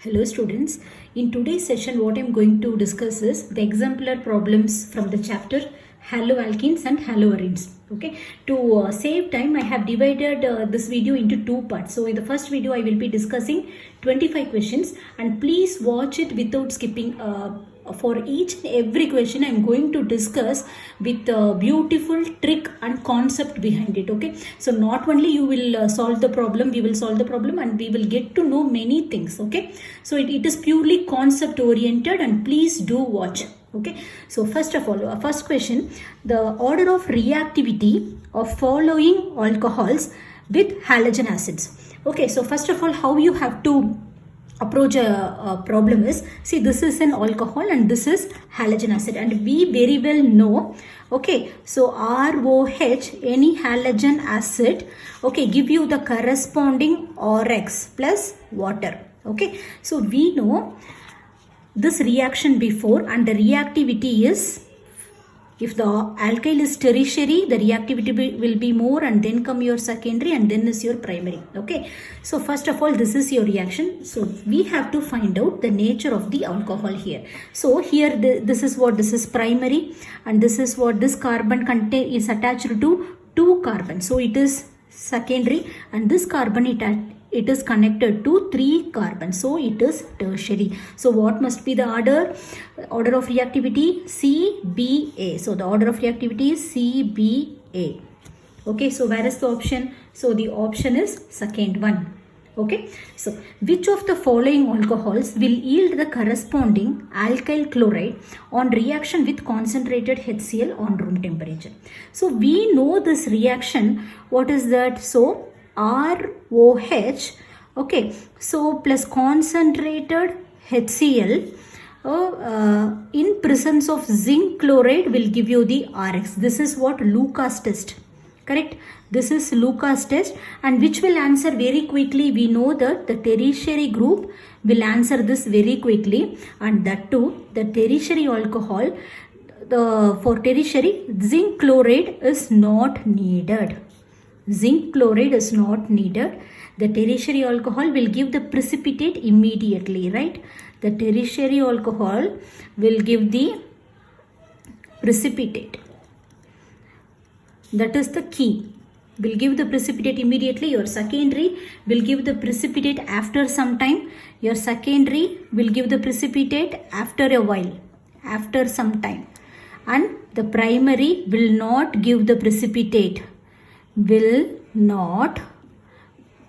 Hello students, in today's session what I am going to discuss is the exemplar problems from the chapter Haloalkenes and Haloarenes. Okay, to save time I have divided this video into two parts. So in the first video I will be discussing 25 questions and please watch it without skipping. For each and every question I am going to discuss with a beautiful trick and concept behind it. Okay, so not only you will solve the problem, we will solve the problem and we will get to know many things. Okay, so it is purely concept oriented and please do watch. Okay, so first of all, first question, the order of reactivity of following alcohols with halogen acids. Okay, so first of all, how you have to approach a problem is, see, this is an alcohol and this is halogen acid and we very well know, okay, so ROH, any halogen acid, okay, give you the corresponding RX plus water. Okay, so we know this reaction before, and the reactivity is, if the alkyl is tertiary, the reactivity will be more, and then come your secondary, and then is your primary. Okay, so first of all, this is your reaction. So we have to find out the nature of the alcohol here. So here this is what, this is primary, and this is what, this carbon contain is attached to two carbons. So it is secondary, and this carbon it is connected to 3 carbons, so it is tertiary. So what must be the order of reactivity? CBA. So the order of reactivity is CBA. Okay, so where is the option? So the option is second one. Okay, so which of the following alcohols will yield the corresponding alkyl chloride on reaction with concentrated HCl on room temperature? So we know this reaction, what is that? So ROH, okay, so plus concentrated HCl in presence of zinc chloride will give you the RX. This is what Lucas test, correct? This is Lucas test, and which will answer very quickly. We know that the tertiary group will answer this very quickly, and that too, the tertiary alcohol, for tertiary, zinc chloride is not needed. Zinc chloride is not needed. The tertiary alcohol will give the precipitate immediately, right? The tertiary alcohol will give the precipitate. That is the key. Will give the precipitate immediately. Your secondary will give the precipitate after some time. Your secondary will give the precipitate after a while, after some time. And the primary will not give the precipitate. Will not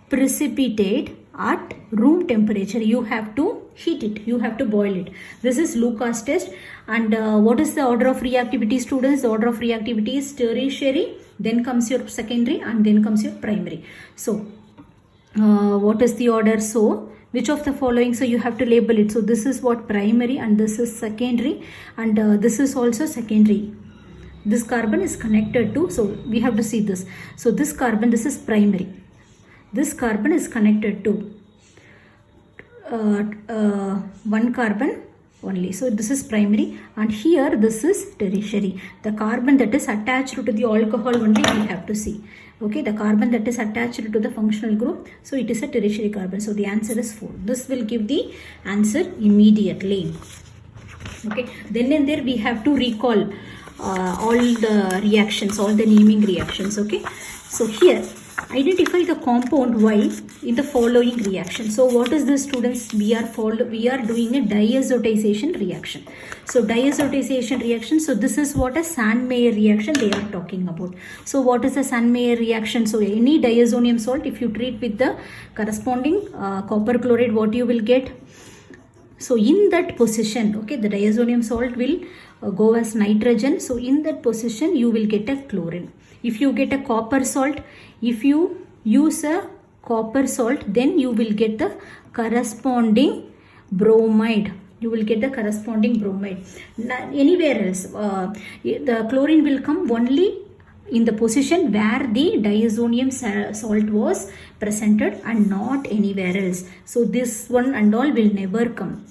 precipitate at room temperature. You have to heat it, you have to boil it. This is Lucas test. And what is the order of reactivity, students? The order of reactivity is tertiary, then comes your secondary, and then comes your primary. So what is the order? So which of the following? So you have to label it. So this is what primary, and this is secondary, and this is also secondary. This carbon is connected to, so we have to see this. So this carbon, this is primary. This carbon is connected to one carbon only. So this is primary, and here this is tertiary. The carbon that is attached to the alcohol only we have to see. Okay, the carbon that is attached to the functional group, so it is a tertiary carbon. So the answer is 4. This will give the answer immediately. Okay, then and there we have to recall all the reactions, all the naming reactions. Okay, so here identify the compound Y in the following reaction. So what is this, students? We are doing a diazotization reaction. So diazotization reaction, so this is what a Sandmeyer reaction they are talking about. So what is a Sandmeyer reaction? So any diazonium salt, if you treat with the corresponding copper chloride, what you will get? So in that position, okay, the diazonium salt will go as nitrogen. So in that position you will get a chlorine. If you get a copper salt, if you use a copper salt, then you will get the corresponding bromide. You will get the corresponding bromide. Anywhere else, the chlorine will come only in the position where the diazonium salt was presented and not anywhere else. So this one and all will never come.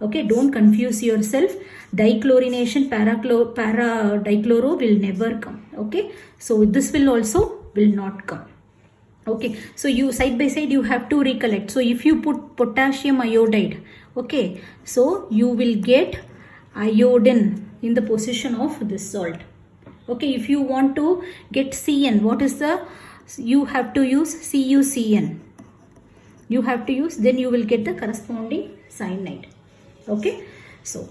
Okay, don't confuse yourself. Dichlorination, para dichloro will never come. Okay, so this will also will not come. Okay, so you side by side you have to recollect. So if you put potassium iodide, okay, so you will get iodine in the position of this salt. Okay, if you want to get CN, what is the, you have to use CuCN. You have to use, then you will get the corresponding cyanide. Okay, so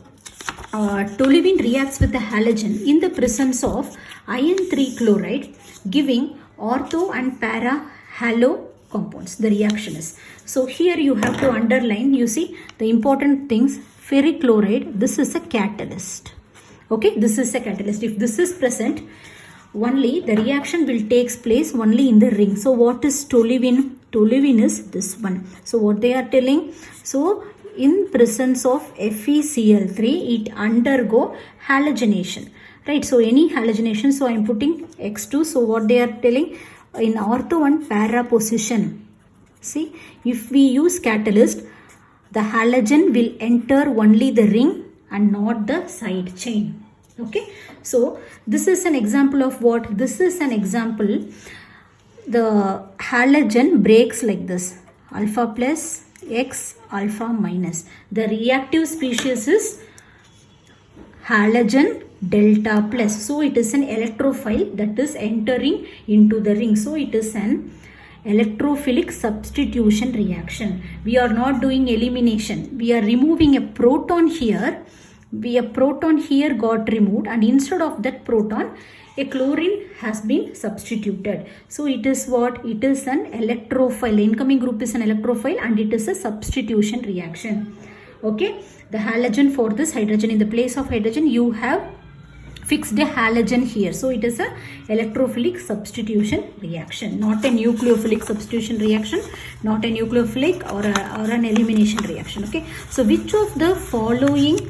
toluene reacts with the halogen in the presence of iron 3 chloride, giving ortho and para halo compounds. The reaction is, so here you have to underline, you see the important things. Ferric chloride, this is a catalyst. Okay, this is a catalyst. If this is present, only the reaction will takes place only in the ring. So what is toluene? Toluene is this one. So what they are telling, so in presence of FeCl3, it undergo halogenation, right? So any halogenation, so I am putting X2. So what they are telling, in ortho and para position, see, if we use catalyst, the halogen will enter only the ring and not the side chain. Okay, so this is an example of what? This is an example. The halogen breaks like this, alpha plus X alpha minus. The reactive species is halogen delta plus. So it is an electrophile that is entering into the ring. So it is an electrophilic substitution reaction. We are not doing elimination. We are removing a proton here. A proton here got removed, and instead of that proton, a chlorine has been substituted. So it is what? It is an electrophile. The incoming group is an electrophile and it is a substitution reaction. Okay, the halogen for this hydrogen, in the place of hydrogen you have fixed a halogen here. So it is a electrophilic substitution reaction, not a nucleophilic substitution reaction, not a nucleophilic or an elimination reaction. Okay, so which of the following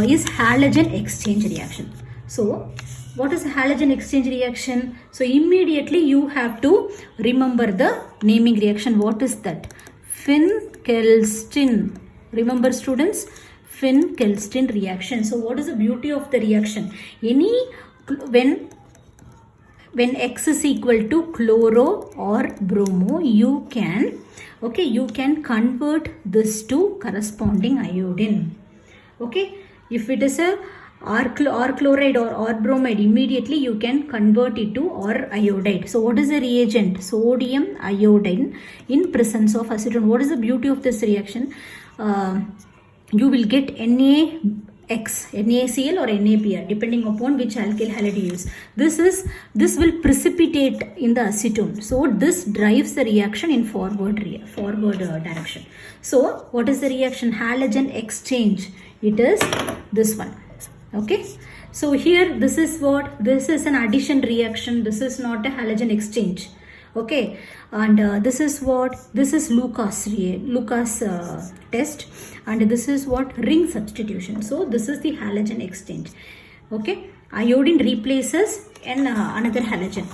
is halogen exchange reaction? So what is a halogen exchange reaction? So immediately you have to remember the naming reaction. What is that? Finn-Kelstin. Remember students, Finn-Kelstin reaction. So what is the beauty of the reaction? When X is equal to chloro or bromo, you can convert this to corresponding iodine. Okay, if it is a or chloride or bromide, immediately you can convert it to or iodide. So what is the reagent? Sodium iodine in presence of acetone. What is the beauty of this reaction? You will get NaCl or NaPr depending upon which alkyl halide you use. This will precipitate in the acetone. So this drives the reaction in forward direction. So what is the reaction? Halogen exchange. It is this one. Okay, so here this is what? This is an addition reaction. This is not a halogen exchange. Okay, and this is what? This is Lucas test, and this is what? Ring substitution. So this is the halogen exchange. Okay, iodine replaces another halogen.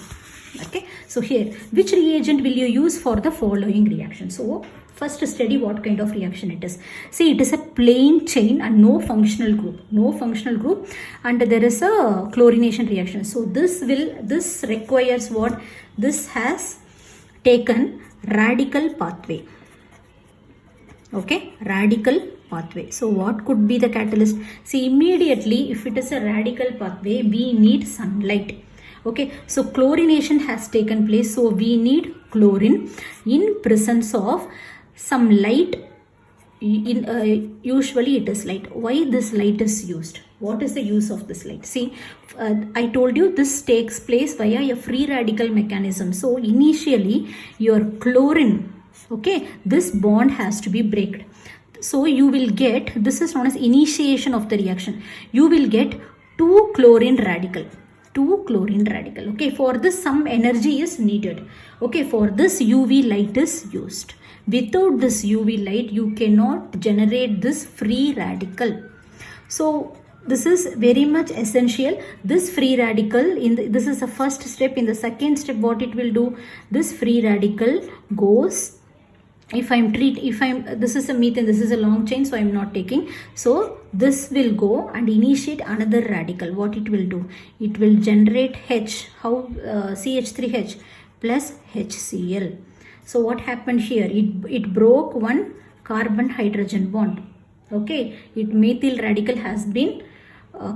Okay, so here which reagent will you use for the following reaction? So first study what kind of reaction it is. See, it is a plain chain and no functional group, and there is a chlorination reaction. So this requires what? This has taken radical pathway. Okay, radical pathway. So what could be the catalyst? See, immediately if it is a radical pathway, we need sunlight. Okay, so chlorination has taken place, so we need chlorine in presence of some light. Usually it is light. Why this light is used? What is the use of this light? See, I told you this takes place via a free radical mechanism. So initially your chlorine, okay, this bond has to be breaked. So you will get, this is known as initiation of the reaction. You will get two chlorine radical. Okay, for this some energy is needed. Okay, for this UV light is used. Without this UV light, you cannot generate this free radical. So this is very much essential. This free radical, this is the first step. In the second step, what it will do? This free radical goes. This is a methane, this is a long chain, so I am not taking. So this will go and initiate another radical. What it will do? It will generate H. How? CH3H. plus HCl. So what happened here? It broke one carbon hydrogen bond. Okay, methyl radical has been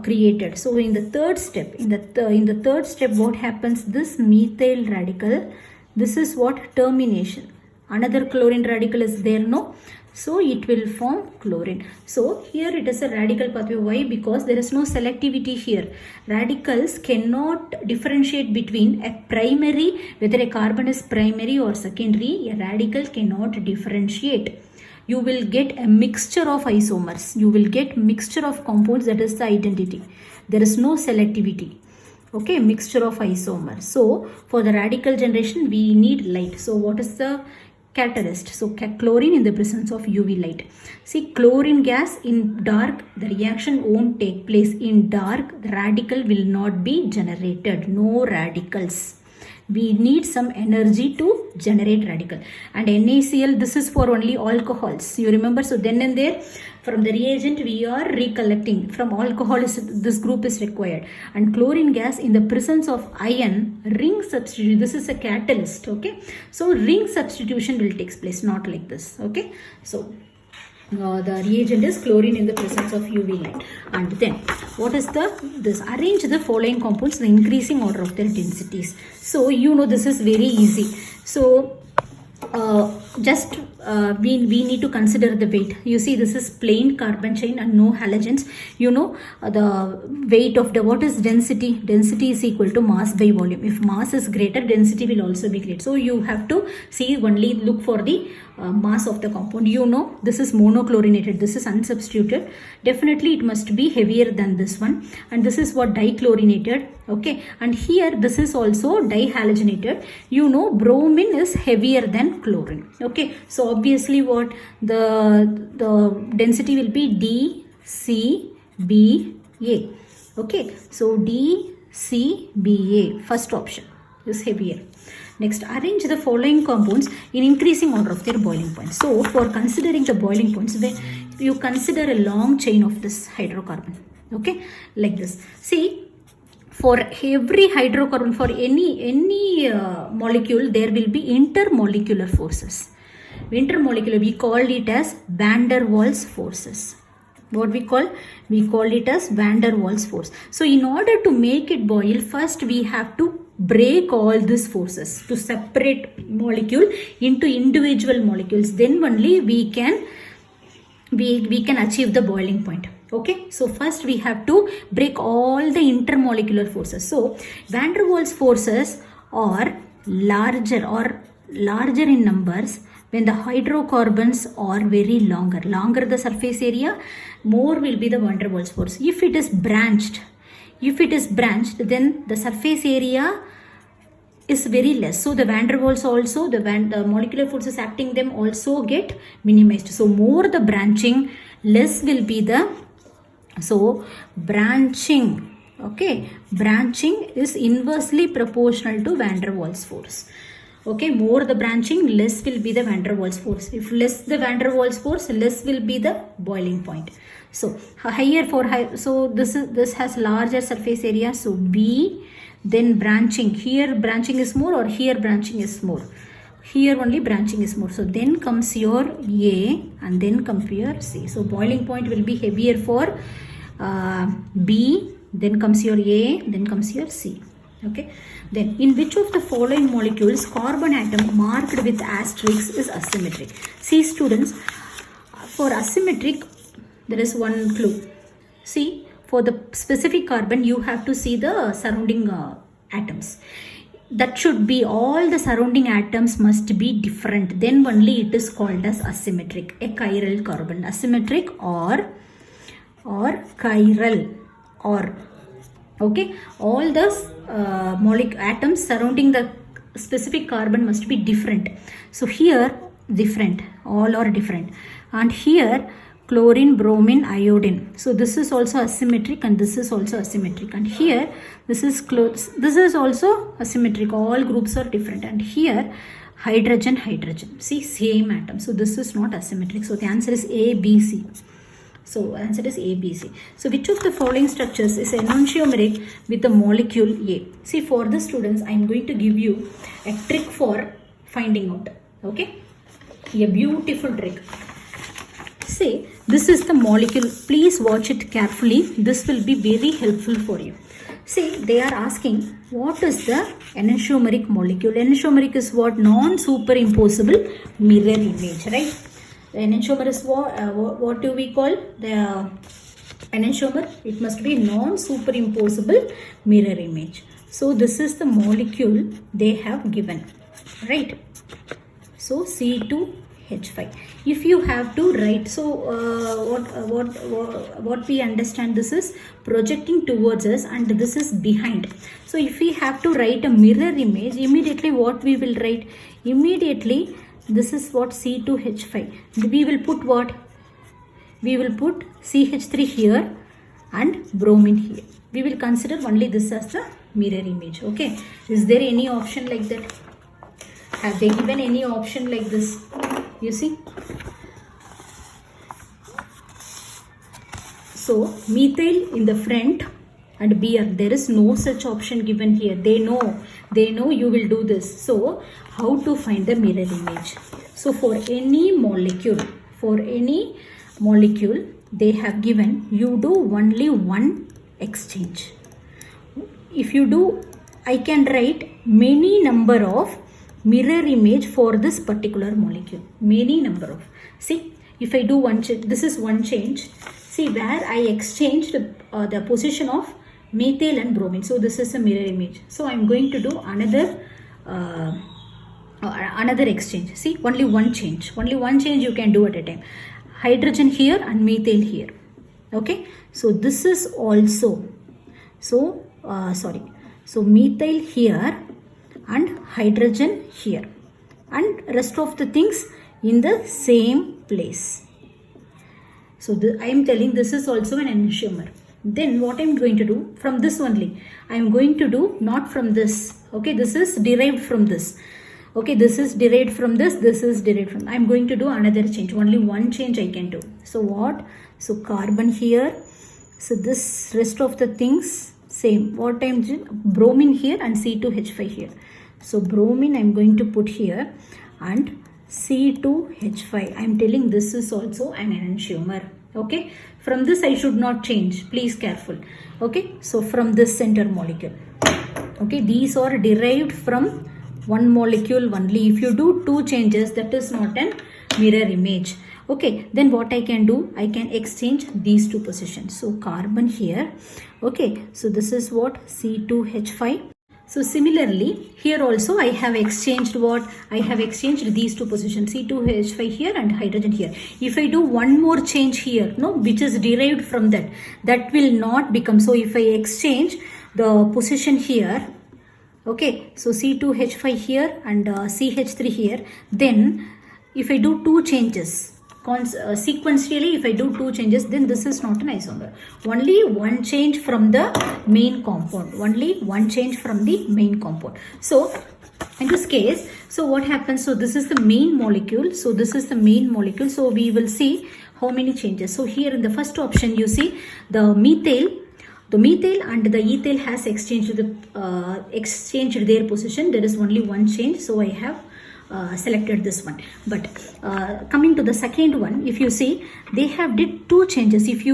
created. So in the third step, in the third step, what happens? This methyl radical, this is what? Termination. Another chlorine radical is there, no? So it will form chlorine. So here it is a radical pathway. Why? Because there is no selectivity here. Radicals cannot differentiate between a primary, whether a carbon is primary or secondary. A radical cannot differentiate. You will get a mixture of isomers. You will get mixture of compounds. That is the identity. There is no selectivity. Okay, mixture of isomers. So for the radical generation, we need light. So what is the catalyst? So chlorine in the presence of UV light. See, chlorine gas in dark, the reaction won't take place. In dark, the radical will not be generated. No radicals. We need some energy to generate radical. And NaCl, this is for only alcohols. You remember? So then and there, from the reagent, we are recollecting. From alcohol, this group is required. And chlorine gas in the presence of iron, ring substitution. This is a catalyst. Okay. So ring substitution will take place, not like this. Okay. So the reagent is chlorine in the presence of UV light. And then what is this? Arrange the following compounds in the increasing order of their densities. So you know this is very easy. So we need to consider the weight. You see, this is plain carbon chain and no halogens. You know the weight of the, what is density? Density is equal to mass by volume. If mass is greater, density will also be great. So you have to see, only look for the mass of the compound. You know this is monochlorinated, this is unsubstituted. Definitely it must be heavier than this one. And this is what dichlorinated. Okay, and here this is also dihalogenated. You know bromine is heavier than chlorine. Okay, so obviously what the density will be DCBA. Okay, so DCBA, first option is heavier. Next, arrange the following compounds in increasing order of their boiling point. So for considering the boiling points, when you consider a long chain of this hydrocarbon. Okay, like this. See, for every hydrocarbon, for any molecule, there will be intermolecular forces. Intermolecular, we call it as van der Waals forces. What we call it as van der Waals force. So in order to make it boil, first we have to break all these forces to separate molecule into individual molecules. Then only we can achieve the boiling point. Okay, so first we have to break all the intermolecular forces. So van der Waals forces are larger in numbers when the hydrocarbons are very longer. Longer the surface area, more will be the van der Waals force. If it is branched, then the surface area is very less. So the van der Waals also, the molecular forces acting them also get minimized. So more the branching, less will be the, so branching, okay, branching is inversely proportional to van der Waals force. Okay, more the branching, less will be the van der Waals force. If less the van der Waals force, less will be the boiling point. So higher for high, so this has larger surface area, so B. Then branching, here branching is more or here branching is more? Here only branching is more. So then comes your A and then comes your C. So boiling point will be heavier for B, then comes your A, then comes your C. Okay. Then in which of the following molecules carbon atom marked with asterisk is asymmetric? See students, for asymmetric there is one clue. See, for the specific carbon you have to see the surrounding atoms. That should be, all the surrounding atoms must be different. Then only it is called as asymmetric, a chiral carbon. Asymmetric or chiral, or okay, all the atoms surrounding the specific carbon must be different. So here different, all are different, and here chlorine, bromine, iodine. So this is also asymmetric and this is also asymmetric, and here this is also asymmetric, all groups are different, and here hydrogen, see, same atom. So this is not asymmetric. So the answer is A, B, C. So answer is A, B, C. So which of the following structures is enantiomeric with the molecule A? See, for the students, I am going to give you a trick for finding out. Okay, a beautiful trick. See, this is the molecule. Please watch it carefully. This will be very helpful for you. See, they are asking what is the enantiomeric molecule. Enantiomeric is what? Non-superimposable mirror image, right? The enantiomer is what do we call the enantiomer? It must be non-superimposable mirror image. So this is the molecule they have given, right? So C2H5. If you have to write, so what we understand, this is projecting towards us and this is behind. So if we have to write a mirror image, immediately what we will write? Immediately this is what? C2H5. We will put what? We will put CH3 here and bromine here. We will consider only this as the mirror image. Okay. Is there any option like that? Have they given any option like this? You see? So methyl in the front and Br, there is no such option given here. They know you will do this. So how to find the mirror image? So for any molecule they have given, you do only one exchange. If you do, I can write many number of mirror image for this particular molecule. Many number of. See, if I do one change, this is one change. See, where I exchanged the position of methyl and bromine. So this is a mirror image. So I am going to do another exchange. See, only one change. Only one change you can do at a time. Hydrogen here and methyl here. Okay. So this is also. So methyl here and hydrogen here. And rest of the things in the same place. So I am telling this is also an enantiomer. Then what I am going to do? From this only. I am going to do not from this. Okay, this is derived from this. Okay, this is derived from this. This is derived from. I am going to do another change. Only one change I can do. So what? So carbon here. So this rest of the things same. What I am doing? Bromine here and C2H5 here. So bromine I am going to put here and C2H5. I am telling this is also an enantiomer. Okay, from this I should not change. Please careful. Okay, so from this center molecule. Okay, these are derived from one molecule only. If you do two changes, that is not an mirror image. Okay, then what I can do? I can exchange these two positions. So carbon here. Okay, so this is what? C2H5. So similarly, here also I have exchanged what? I have exchanged these two positions, C2H5 here and hydrogen here. If I do one more change here, no, which is derived from that, that will not become. So if I exchange the position here, okay, so C2H5 here and CH3 here, then if I do two changes, sequentially if I do two changes, then this is not an isomer. Only one change from the main compound. Only one change from the main compound. So in this case, so what happens? So this is the main molecule. So this is the main molecule. So we will see how many changes. So here in the first option, you see the methyl and the ethyl has exchanged their position. There is only one change. So I have selected this one. But coming to the second one, if you see, they have did two changes. If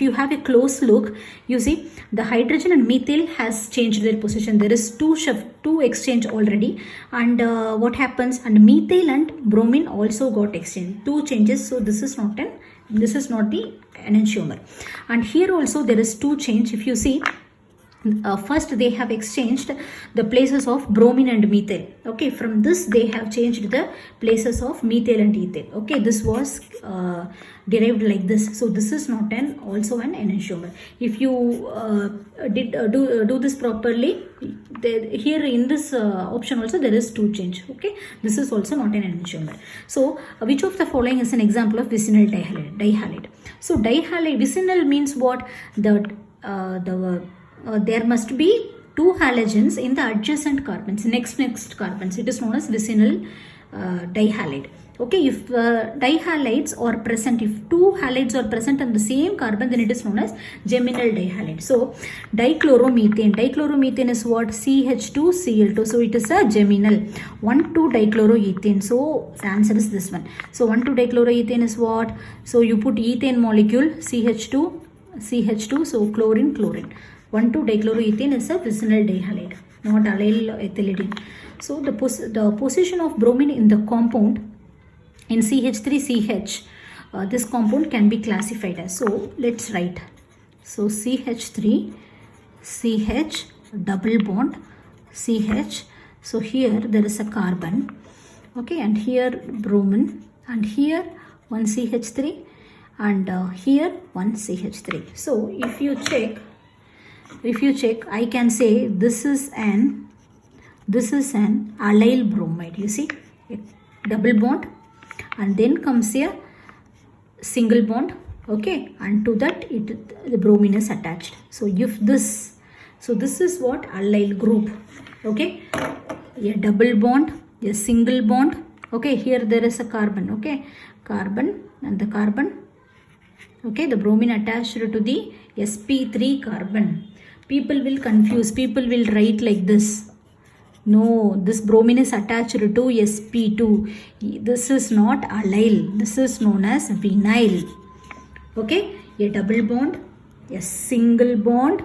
you have a close look, you see the hydrogen and methyl has changed their position. There is two exchange already, and what happens? And methyl and bromine also got exchanged. Two changes. So this is not the enantiomer. And here also there is two change. If you see, first they have exchanged the places of bromine and methyl. Okay, from this they have changed the places of methyl and ethyl. Okay, this was derived like this. So this is not also an enantiomer. If you do this properly, here in this option also there is two change. Okay, this is also not an enantiomer. So which of the following is an example of vicinal dihalide? So dihalide, vicinal means what? There must be two halogens in the adjacent carbons, next carbons. It is known as vicinal dihalide. Okay, if dihalides are present, if two halides are present on the same carbon, then it is known as geminal dihalide. So dichloromethane is what? CH2Cl2. So it is a geminal. 1,2-dichloroethane. So the answer is this one. So 1,2-dichloroethane is what? So you put ethane molecule CH2, so chlorine. 1,2-dichloroethane is a vicinal dihalide, not allyl ethylidene. So the position of bromine in the compound in CH3CH, this compound can be classified as. So let's write. So CH3CH double bond CH. So here there is a carbon, okay, and here bromine, and here one CH3, and here one CH3. So if you check, I can say this is an allyl bromide. You see, a double bond, and then comes a single bond, okay, and to that the bromine is attached. So if this, so this is what? Allyl group, okay, a double bond, a single bond, okay, here there is a carbon, okay, carbon and the carbon, okay, the bromine attached to the sp3 carbon. People will confuse, people will write like this. No, this bromine is attached to sp2. This is not allyl. This is known as vinyl. Okay, a double bond, a single bond.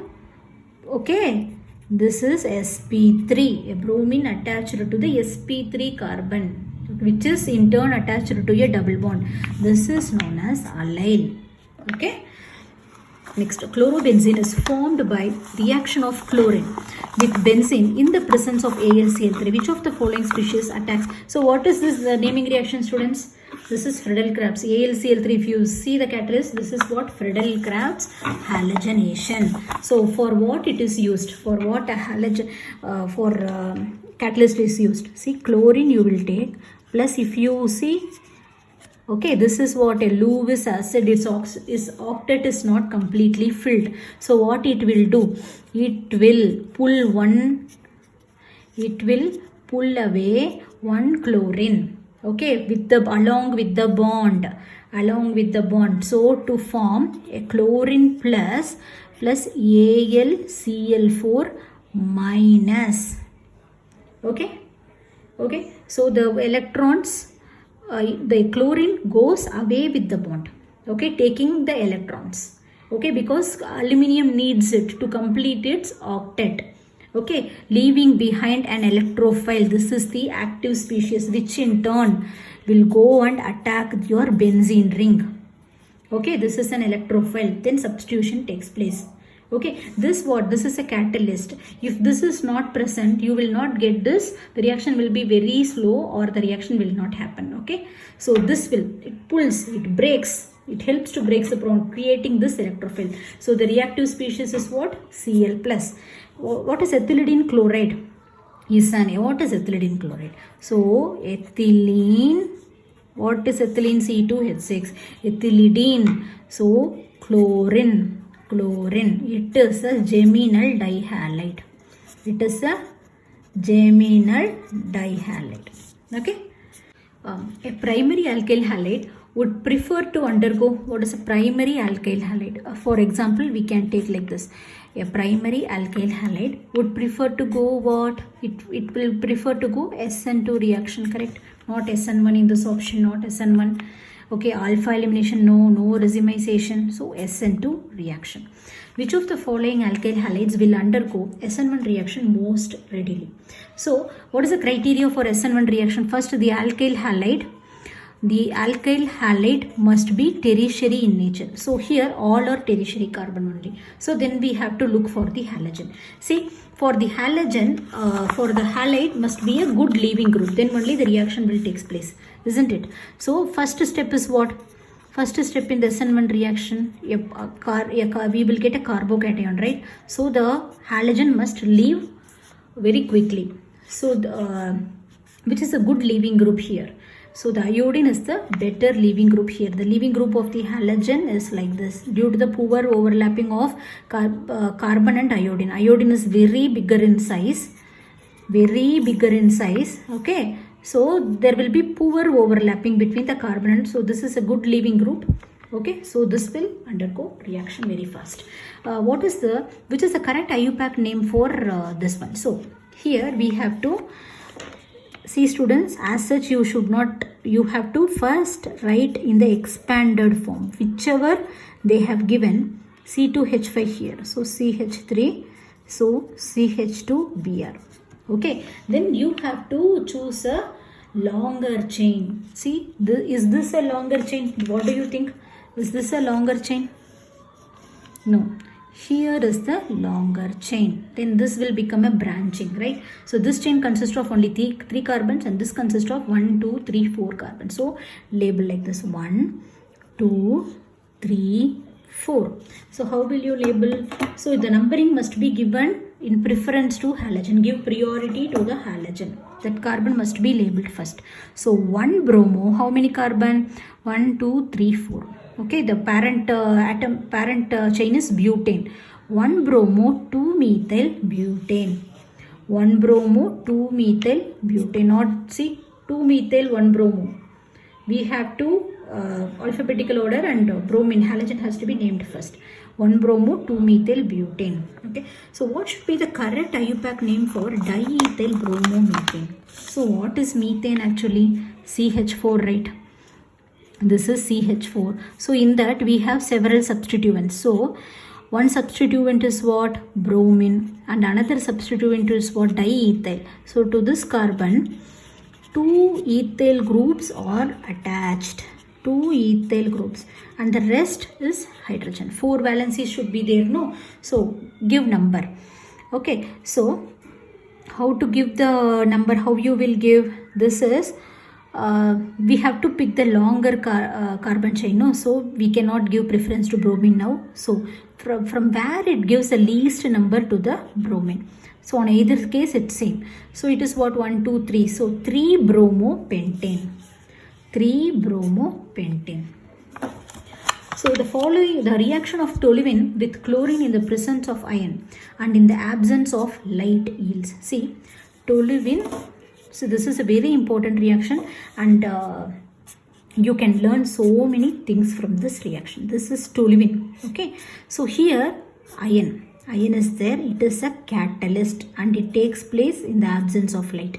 Okay, this is sp3. A bromine attached to the sp3 carbon, which is in turn attached to a double bond. This is known as allyl. Okay. Next, chlorobenzene is formed by reaction of chlorine with benzene in the presence of AlCl3. Which of the following species attacks? So what is this naming reaction, students? This is Friedel-Crafts AlCl3. If you see the catalyst, this is what? Friedel-Crafts halogenation. So for what it is used? For what a catalyst is used? See, chlorine you will take, plus if you see, okay, this is what? A Lewis acid is octet is not completely filled. So what it will do? It will pull away one chlorine, okay, along with the bond. So to form a chlorine plus AlCl4 minus. Okay. So the electrons, the chlorine goes away with the bond, okay, taking the electrons, okay, because aluminium needs it to complete its octet, okay, leaving behind an electrophile. This is the active species, which in turn will go and attack your benzene ring. Okay, this is an electrophile, then substitution takes place. Okay, this is a catalyst. If this is not present, you will not get this. The reaction will be very slow, or the reaction will not happen. Okay, so it pulls, it breaks, it helps to break the bond, creating this electrophile. So the reactive species is what? Cl plus. What is ethylidene chloride? What is ethylidene chloride? So ethylene, what is ethylene? C2H6. Ethylidene, so chlorine. It is a geminal dihalide. Okay. A primary alkyl halide would prefer to undergo, what is a primary alkyl halide? For example, we can take like this. A primary alkyl halide would prefer to go what? It will prefer to go SN2 reaction, correct? Not SN1 in this option, not SN1. Okay, alpha elimination, no racemization, so SN2 reaction. Which of the following alkyl halides will undergo SN1 reaction most readily? So what is the criteria for SN1 reaction? First, the alkyl halide must be tertiary in nature. So here all are tertiary carbon only. So then we have to look for the halogen. See, for the halogen, for the halide must be a good leaving group. Then only the reaction will take place, isn't it? So first step is what? First step in the SN1 reaction, we will get a carbocation, right? So the halogen must leave very quickly. So which is a good leaving group here. So the iodine is the better leaving group here. The leaving group of the halogen is like this due to the poor overlapping of carbon and iodine. Iodine is very bigger in size. Okay. So there will be poor overlapping between the carbon, so this is a good leaving group. Okay, so this will undergo reaction very fast. Which is the correct IUPAC name for this one? So here we have to see, students, as such you have to first write in the expanded form whichever they have given. C2H5 here, so CH3, so CH2Br. Okay, then you have to choose a longer chain. See, is this a longer chain? What do you think? Is this a longer chain? No. Here is the longer chain. Then this will become a branching, right? So this chain consists of only three carbons, and this consists of 1, 2, 3, 4 carbons. So label like this: 1, 2, 3, 4. So how will you label? So the numbering must be given in preference to halogen. Give priority to the halogen. That carbon must be labeled first. So 1 bromo, how many carbon? 1, 2, 3, 4. Okay, the parent chain is butane. 1 bromo, 2 methyl butane. 1 bromo, 2 methyl butane. Not, see, 2 methyl, 1 bromo. We have to alphabetical order, and bromine halogen has to be named first. 1 bromo, 2 methyl butane. Okay, so what should be the correct IUPAC name for diethyl bromomethane? So what is methane actually? CH4, right? This is CH4. So in that we have several substituents. So one substituent is what? Bromine, and another substituent is what? Diethyl. So to this carbon, 2 ethyl groups are attached. 2 ethyl groups, and the rest is hydrogen. 4 valencies should be there, no? So give number. Okay, so how to give the number? How you will give? This is we have to pick the longer carbon chain, no? So we cannot give preference to bromine now. So from where it gives the least number to the bromine. So on either case it's same. So it is what? 1, 2, 3. So 3 bromopentane. 3 bromopentane. So the reaction of toluene with chlorine in the presence of iron and in the absence of light yields. See, toluene. So this is a very important reaction, and you can learn so many things from this reaction. This is toluene. Okay. So here iron is there. It is a catalyst, and it takes place in the absence of light.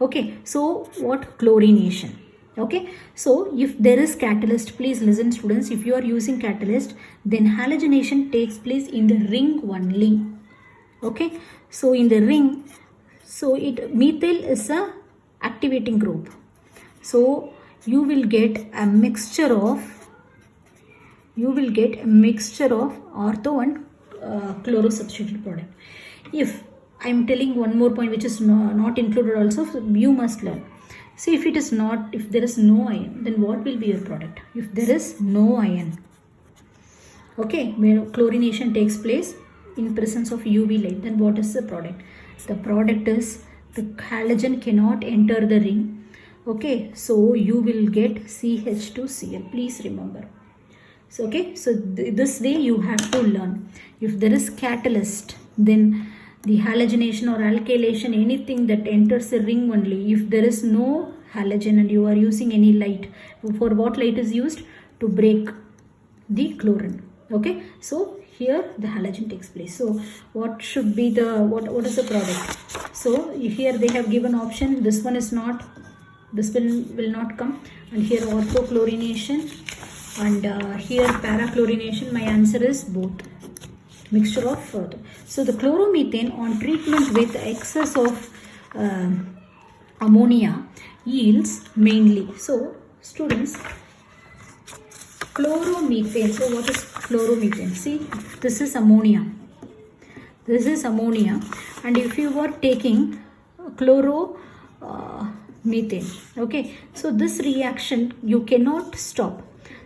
Okay. So what? Chlorination. Okay, so if there is catalyst, please listen, students, if you are using catalyst, then halogenation takes place in the ring only. Okay, so in the ring, so methyl is a activating group. So you will get a mixture of ortho and chloro substituted product. If I am telling one more point which is not included also, so you must learn. See, if there is no iron, then what will be your product? If there is no iron, okay, when chlorination takes place in presence of UV light, then what is the product? The product is the halogen cannot enter the ring. Okay, so you will get CH2Cl. Please remember. So okay, so this way you have to learn. If there is catalyst, then the halogenation or alkylation, anything that enters the ring only. If there is no halogen and you are using any light, for what light is used? To break the chlorine. Okay, so here the halogen takes place. So what should be the what is the product? So here they have given option. This one is not, this will not come, and here orthochlorination, and here parachlorination. My answer is both. Mixture of further. So the chloromethane on treatment with excess of ammonia yields mainly. So students, chloromethane. So what is chloromethane? See, this is ammonia. This is ammonia, and if you are taking chloromethane, okay, so this reaction you cannot stop.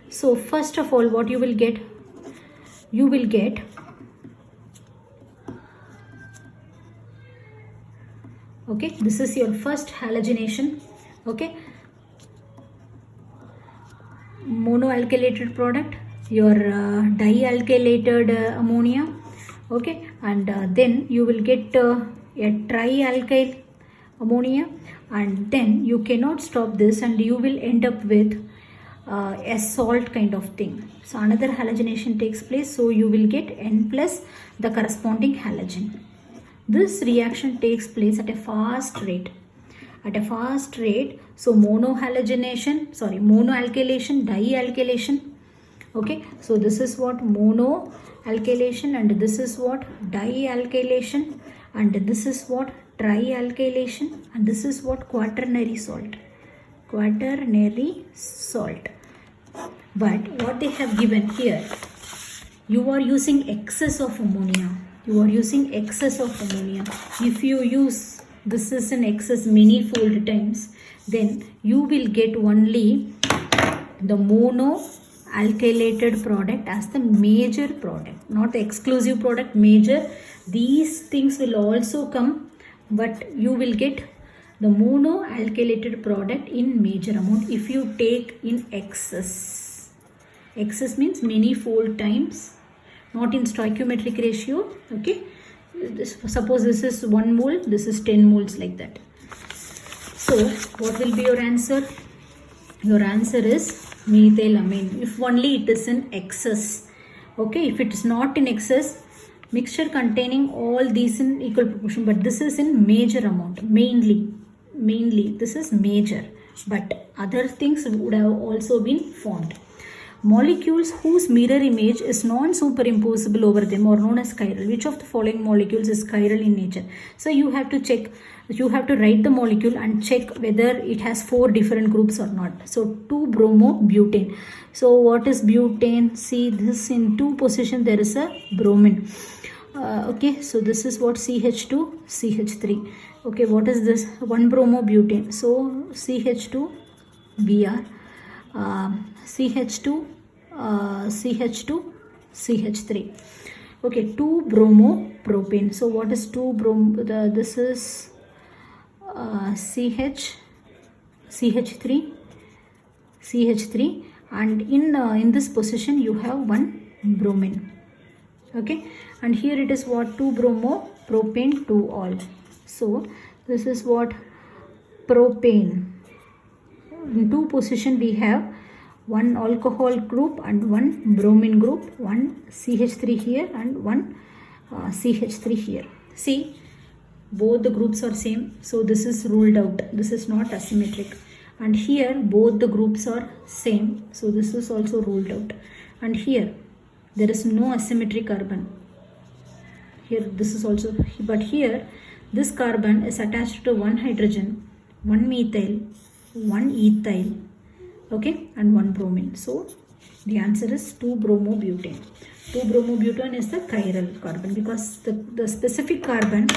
So first of all, what you will get? You will get okay, this is your first halogenation. Okay, monoalkylated product, your dialkylated ammonia. Okay, and then you will get a trialkyl ammonia, and then you cannot stop this and you will end up with a salt kind of thing. So another halogenation takes place, so you will get N plus the corresponding halogen. This reaction takes place at a fast rate. So monoalkylation, dialkylation. Okay, so this is what monoalkylation, and this is what dialkylation, and this is what trialkylation, and this is what quaternary salt. But what they have given here, you are using excess of ammonia. If you use this is in excess many-fold times, then you will get only the monoalkylated product as the major product, not the exclusive product, major. These things will also come, but you will get the monoalkylated product in major amount if you take in excess. Excess means many-fold times, not in stoichiometric ratio. Okay, suppose this is 1 mole, this is 10 moles, like that. So what will be your answer? Your answer is methylamine, if only it is in excess. Okay, if it is not in excess, mixture containing all these in equal proportion, but this is in major amount, mainly this is major, but other things would have also been formed. Molecules whose mirror image is non-superimposable over them are known as chiral. Which of the following molecules is chiral in nature? So you have to check, you have to write the molecule and check whether it has 4 different groups or not. So 2-bromobutane. So what is butane? See, this in 2 position there is a bromine. Okay, so this is what CH2, CH3. Okay, what is this? 1-bromobutane. So CH2, Br, CH2, CH2, CH3. Okay, 2-bromopropane. So what is 2-brom? This is CH3, and in this position you have 1 bromine. Okay, and here it is what? 2-bromopropane 2-ol. So this is what? Propane. In 2 position we have 1 alcohol group and 1 bromine group, 1 CH3 here and 1 CH3 here. See, both the groups are same, so this is ruled out. This is not asymmetric. And here both the groups are same, so this is also ruled out. And here there is no asymmetric carbon. Here this is also, but here this carbon is attached to 1 hydrogen, 1 methyl, 1 ethyl, okay, and 1 bromine. So the answer is 2-bromobutane. 2-bromobutane is the chiral carbon because the specific carbon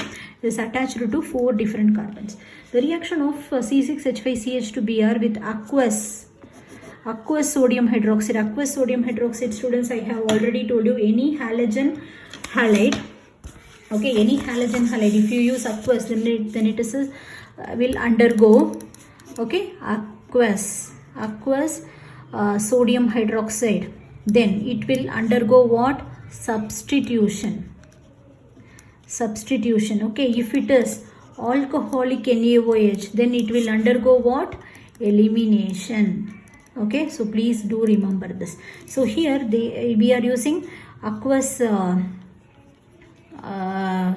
is attached to 4 different carbons. The reaction of C6H5CH2Br with aqueous sodium hydroxide. Aqueous sodium hydroxide, students, I have already told you, any halogen halide. Okay, any halogen halide, if you use aqueous, then it is will undergo, okay, aqueous sodium hydroxide, then it will undergo what? Substitution. Okay, if it is alcoholic NaOH, then it will undergo what? Elimination. Okay, so please do remember this. So here we are using aqueous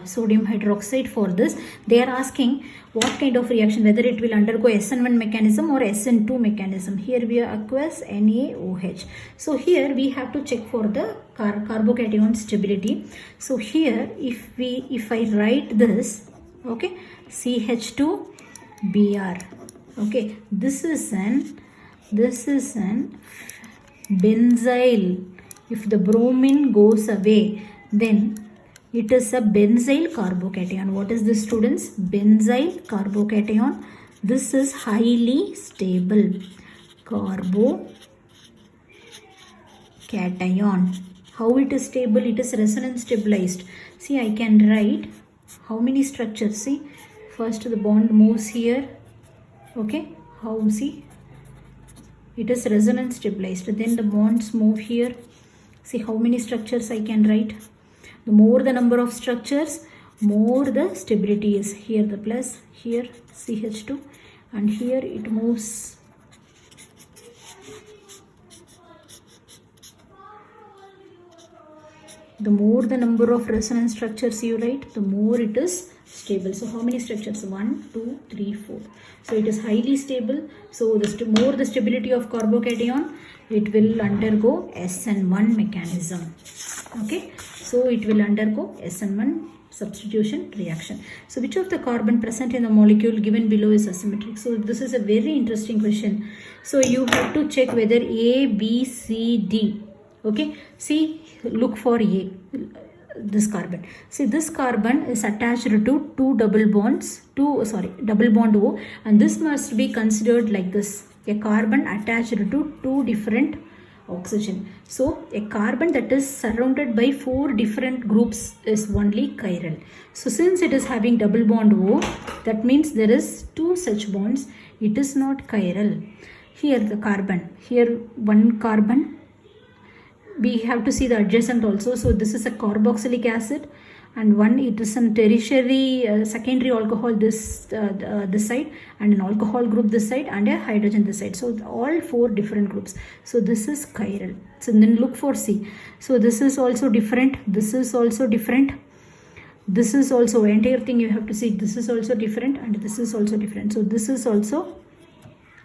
sodium hydroxide for this. They are asking what kind of reaction, whether it will undergo SN1 mechanism or SN2 mechanism. Here we are aqueous NaOH. So here we have to check for the carbocation stability. So here if I write this, okay, CH2Br, okay, this is an benzyl. If the bromine goes away, then it is a benzyl carbocation. What is this, students? Benzyl carbocation. This is highly stable carbocation. How it is stable? It is resonance stabilized. See, I can write how many structures. See, first the bond moves here. Okay, how? See, it is resonance stabilized. Then the bonds move here. See how many structures I can write. The more the number of structures, more the stability is. Here the plus, here CH2, and here it moves. The more the number of resonance structures you write, the more it is stable. So how many structures? 1, 2, 3, 4. So it is highly stable. So the more the stability of carbocation, it will undergo SN1 mechanism. Okay, so it will undergo SN1 substitution reaction. So which of the carbon present in the molecule given below is asymmetric? So this is a very interesting question. So you have to check whether A, B, C, D. Okay, see, look for A, this carbon. See, this carbon is attached to double bond O, and this must be considered like this: a carbon attached to 2 different oxygen. So a carbon that is surrounded by 4 different groups is only chiral. So since it is having double bond O, that means there is 2 such bonds. It is not chiral. Here the carbon, here one carbon. We have to see the adjacent also. So this is a carboxylic acid, and one it is a tertiary secondary alcohol this side, and an alcohol group this side, and a hydrogen this side. So all 4 different groups. So this is chiral. So then look for C. So this is also different. This is also different. This is also, entire thing you have to see. This is also different, and this is also different. So this is also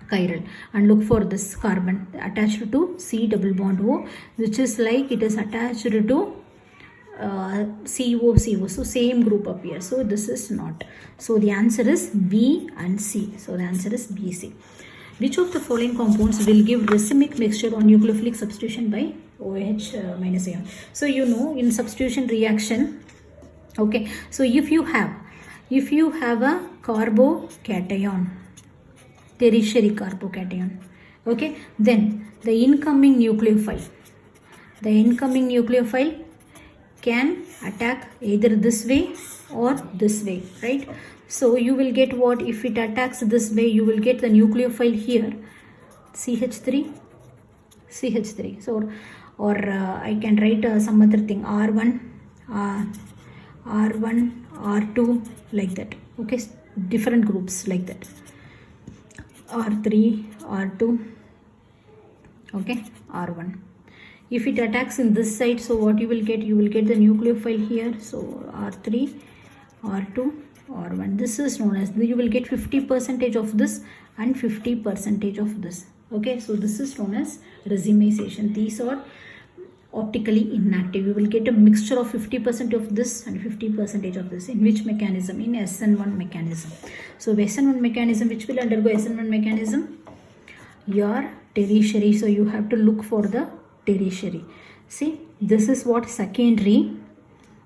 chiral, and look for this carbon attached to C double bond O, which is like it is attached to CO. So same group appears. So this is not. So the answer is B and C. So the answer is B, C. Which of the following compounds will give racemic mixture on nucleophilic substitution by OH minus ion? So you know, in substitution reaction, okay, so if you have a carbocation, tertiary carbocation, okay, then the incoming nucleophile can attack either this way or this way, right? So you will get what? If it attacks this way, you will get the nucleophile here, CH3. So or I can write some other thing, R1, R2, like that. Okay, different groups like that. R3, R2, okay, R1. If it attacks in this side, so what you will get? You will get the nucleophile here. So R3, R2, R1. This is known as, you will get 50% of this and 50% of this. Okay, so this is known as racemization. These are optically inactive. You will get a mixture of 50% of this and 50% of this. In which mechanism? In SN1 mechanism. So SN1 mechanism, which will undergo SN1 mechanism? Your tertiary. So you have to look for the tertiary. See, this is what secondary,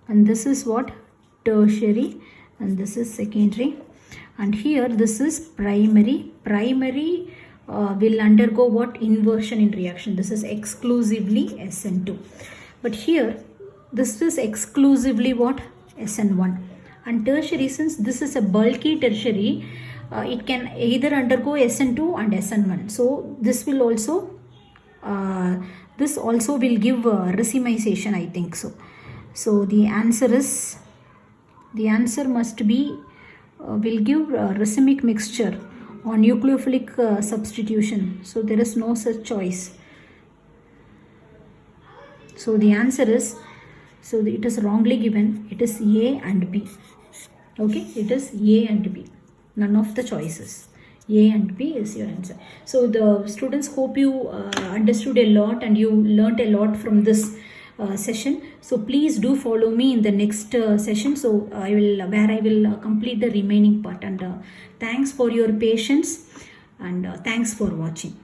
and this is what tertiary, and this is secondary, and here this is primary. Primary will undergo what? Inversion in reaction. This is exclusively SN2. But here this is exclusively what? SN1. And tertiary, since this is a bulky tertiary, it can either undergo SN2 and SN1. So this will also will give racemization, I think so. So the answer must be will give racemic mixture on nucleophilic substitution. So there is no such choice. So the answer is, so it is wrongly given. It is A and B. Okay, it is A and B. None of the choices. A and B is your answer. So the students, hope you understood a lot and you learnt a lot from this session. So please do follow me in the next session. So I will complete the remaining part. And thanks for your patience, and thanks for watching.